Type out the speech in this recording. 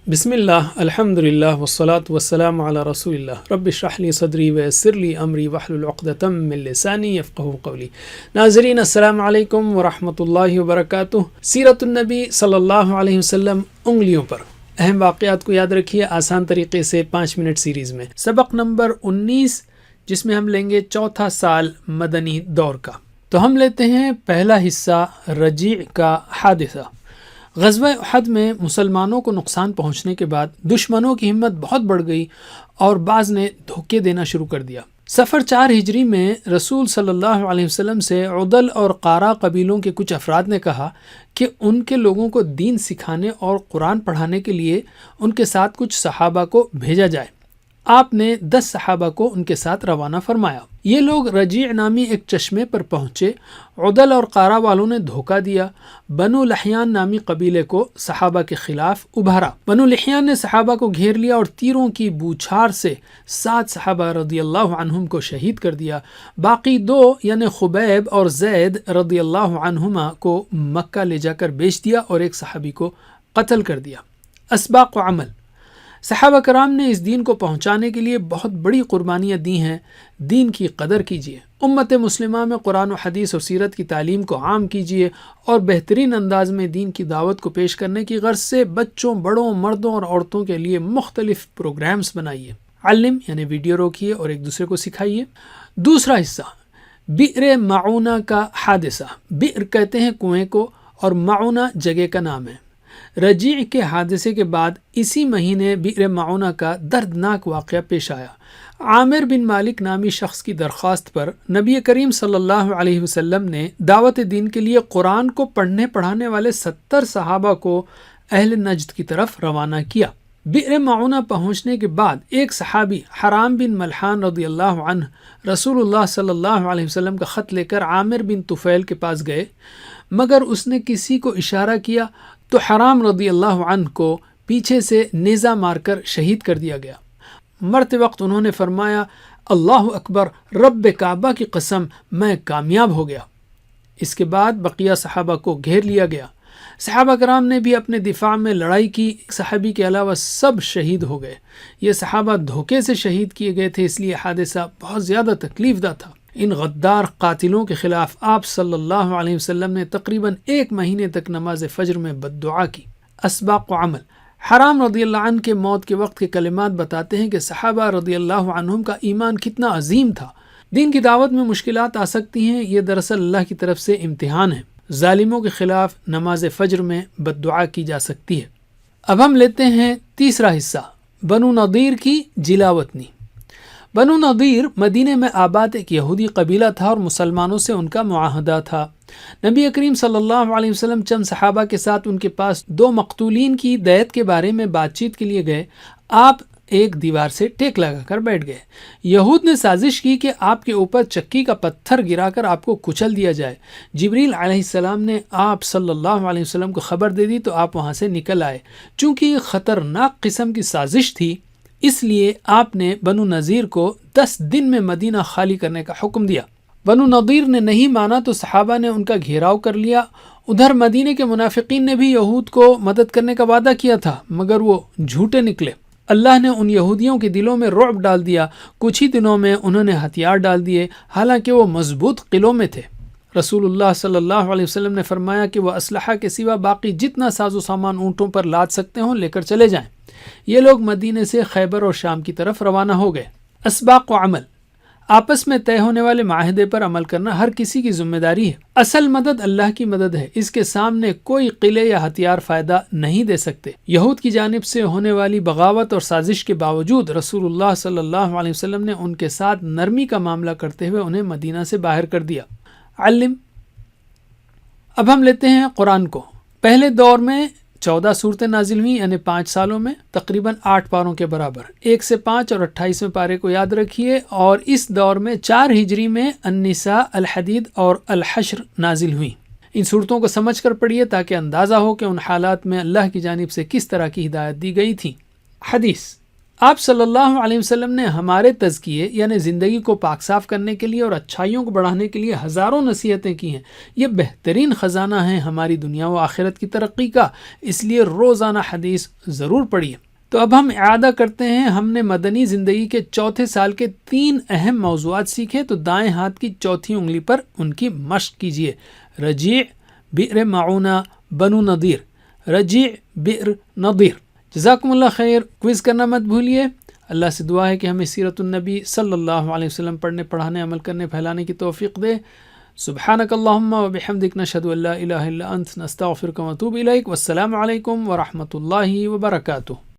بسم اللہ الحمد للہ والصلاة والسلام علی رسول اللہ رب اشرح لی صدری ویسر لی امری واحلل عقدۃ من لسانی یفقہوا قولی۔ ناظرین السلام علیکم ورحمۃ اللہ وبرکاتہ۔ سیرت النبی صلی اللہ علیہ وسلم انگلیوں پر اہم واقعات کو یاد رکھیے آسان طریقے سے 5 منٹ سیریز میں۔ سبق نمبر 19 جس میں ہم لیں گے چوتھا سال مدنی دور کا۔ تو ہم لیتے ہیں پہلا حصہ رجیع کا حادثہ۔ غزوہ احد میں مسلمانوں کو نقصان پہنچنے کے بعد دشمنوں کی ہمت بہت بڑھ گئی اور بعض نے دھوکے دینا شروع کر دیا۔ صفر 4 ہجری میں رسول صلی اللہ علیہ وسلم سے عدل اور قارا قبیلوں کے کچھ افراد نے کہا کہ ان کے لوگوں کو دین سکھانے اور قرآن پڑھانے کے لیے ان کے ساتھ کچھ صحابہ کو بھیجا جائے۔ آپ نے 10 صحابہ کو ان کے ساتھ روانہ فرمایا۔ یہ لوگ رجیع نامی ایک چشمے پر پہنچے۔ عدل اور قارا والوں نے دھوکہ دیا۔ بنو لحیان نامی قبیلے کو صحابہ کے خلاف ابھارا۔ بنو لحیان نے صحابہ کو گھیر لیا اور تیروں کی بوچھار سے 7 صحابہ رضی اللہ عنہم کو شہید کر دیا۔ باقی 2 یعنی خبیب اور زید رضی اللہ عنہما کو مکہ لے جا کر بیچ دیا اور ایک صحابی کو قتل کر دیا۔ اسباق و عمل۔ صحابہ کرام نے اس دین کو پہنچانے کے لیے بہت بڑی قربانیاں دی ہیں۔ دین کی قدر کیجیے، امت مسلمہ میں قرآن و حدیث و سیرت کی تعلیم کو عام کیجیے اور بہترین انداز میں دین کی دعوت کو پیش کرنے کی غرض سے بچوں، بڑوں، مردوں اور عورتوں کے لیے مختلف پروگرامز بنائیے۔ علم یعنی ویڈیو روکیے اور ایک دوسرے کو سکھائیے۔ دوسرا حصہ بئر معونہ کا حادثہ۔ بئر کہتے ہیں کنویں کو اور معونہ جگہ کا نام ہے۔ رجیع کے حادثے کے بعد اسی مہینے بئر معونہ کا دردناک واقعہ پیش آیا۔ عامر بن مالک نامی شخص کی درخواست پر نبی کریم صلی اللہ علیہ وسلم نے دعوت دین کے لیے قرآن کو پڑھنے پڑھانے والے 70 صحابہ کو اہل نجد کی طرف روانہ کیا۔ بئر معونہ پہنچنے کے بعد ایک صحابی حرام بن ملحان رضی اللہ عنہ رسول اللہ صلی اللہ علیہ وسلم کا خط لے کر عامر بن طفیل کے پاس گئے، مگر اس نے کسی کو اشارہ کیا تو حرام رضی اللہ عنہ کو پیچھے سے نیزہ مار کر شہید کر دیا گیا۔ مرتے وقت انہوں نے فرمایا، اللہ اکبر، رب کعبہ کی قسم، میں کامیاب ہو گیا۔ اس کے بعد بقیہ صحابہ کو گھیر لیا گیا۔ صحابہ کرام نے بھی اپنے دفاع میں لڑائی کی۔ صحابی کے علاوہ سب شہید ہو گئے۔ یہ صحابہ دھوکے سے شہید کیے گئے تھے، اس لیے حادثہ بہت زیادہ تکلیف دہ تھا۔ ان غدار قاتلوں کے خلاف آپ صلی اللہ علیہ وسلم نے تقریباً 1 مہینے تک نماز فجر میں بد دعا کی۔ اسباق و عمل۔ حرام رضی اللہ عنہ کے موت کے وقت کے کلمات بتاتے ہیں کہ صحابہ رضی اللہ عنہم کا ایمان کتنا عظیم تھا۔ دین کی دعوت میں مشکلات آ سکتی ہیں، یہ دراصل اللہ کی طرف سے امتحان ہے۔ ظالموں کے خلاف نماز فجر میں بد دعا کی جا سکتی ہے۔ اب ہم لیتے ہیں تیسرا حصہ، بنو نضیر کی جلاوطنی۔ بنو نضیر مدینے میں آباد ایک یہودی قبیلہ تھا اور مسلمانوں سے ان کا معاہدہ تھا۔ نبی کریم صلی اللہ علیہ وسلم چند صحابہ کے ساتھ ان کے پاس 2 مقتولین کی دیت کے بارے میں بات چیت کے لیے گئے۔ آپ ایک دیوار سے ٹیک لگا کر بیٹھ گئے۔ یہود نے سازش کی کہ آپ کے اوپر چکی کا پتھر گرا کر آپ کو کچل دیا جائے۔ جبریل علیہ السلام نے آپ صلی اللہ علیہ وسلم کو خبر دے دی تو آپ وہاں سے نکل آئے۔ چونکہ یہ خطرناک قسم کی سازش تھی، اس لیے آپ نے بنو نذیر کو 10 دن میں مدینہ خالی کرنے کا حکم دیا۔ بنو نضیر نے نہیں مانا تو صحابہ نے ان کا گھیراؤ کر لیا۔ ادھر مدینے کے منافقین نے بھی یہود کو مدد کرنے کا وعدہ کیا تھا، مگر وہ جھوٹے نکلے۔ اللہ نے ان یہودیوں کے دلوں میں رعب ڈال دیا۔ کچھ ہی دنوں میں انہوں نے ہتھیار ڈال دیے، حالانکہ وہ مضبوط قلعوں میں تھے۔ رسول اللہ صلی اللہ علیہ وسلم نے فرمایا کہ وہ اسلحہ کے سوا باقی جتنا ساز و سامان اونٹوں پر لاد سکتے ہوں لے کر چلے جائیں۔ یہ لوگ مدینے سے خیبر اور شام کی طرف روانہ ہو گئے۔ اسباق و عمل۔ آپس میں طے ہونے والے معاہدے پر عمل کرنا ہر کسی کی ذمہ داری ہے۔ اصل مدد اللہ کی مدد ہے، اس کے سامنے کوئی قلعے یا ہتھیار فائدہ نہیں دے سکتے۔ یہود کی جانب سے ہونے والی بغاوت اور سازش کے باوجود رسول اللہ صلی اللہ علیہ وسلم نے ان کے ساتھ نرمی کا معاملہ کرتے ہوئے انہیں مدینہ سے باہر کر دیا۔ علم۔ اب ہم لیتے ہیں قرآن کو۔ پہلے دور میں 14 صورتیں نازل ہوئیں، یعنی 5 سالوں میں تقریباً 8 پاروں کے برابر۔ 1 سے 5 اور 28ویں پارے کو یاد رکھیے۔ اور اس دور میں 4 ہجری میں النساء، الحدید اور الحشر نازل ہوئیں۔ ان صورتوں کو سمجھ کر پڑھیے تاکہ اندازہ ہو کہ ان حالات میں اللہ کی جانب سے کس طرح کی ہدایت دی گئی تھی۔ حدیث۔ آپ صلی اللہ علیہ وسلم نے ہمارے تزکیے یعنی زندگی کو پاک صاف کرنے کے لیے اور اچھائیوں کو بڑھانے کے لیے ہزاروں نصیحتیں کی ہیں۔ یہ بہترین خزانہ ہیں ہماری دنیا و آخرت کی ترقی کا، اس لیے روزانہ حدیث ضرور پڑھیے۔ تو اب ہم اعادہ کرتے ہیں، ہم نے مدنی زندگی کے چوتھے سال کے 3 اہم موضوعات سیکھے، تو دائیں ہاتھ کی چوتھی انگلی پر ان کی مشق کیجیے۔ رجیع، بئر معونہ، بنو نضیر۔ رجیع، بئر، نضیر۔ جزاکم اللہ خیر۔ کوئز کرنا مت بھولیے۔ اللہ سے دعا ہے کہ ہمیں سیرت النبی صلی اللہ علیہ وسلم پڑھنے، پڑھانے، عمل کرنے، پھیلانے کی توفیق دے۔ سبحانک اللہم و بحمدک، نشہد ان لا الہ الا انت، نستغفرک و نتوب الیک۔ والسلام علیکم ورحمۃ اللہ وبرکاتہ۔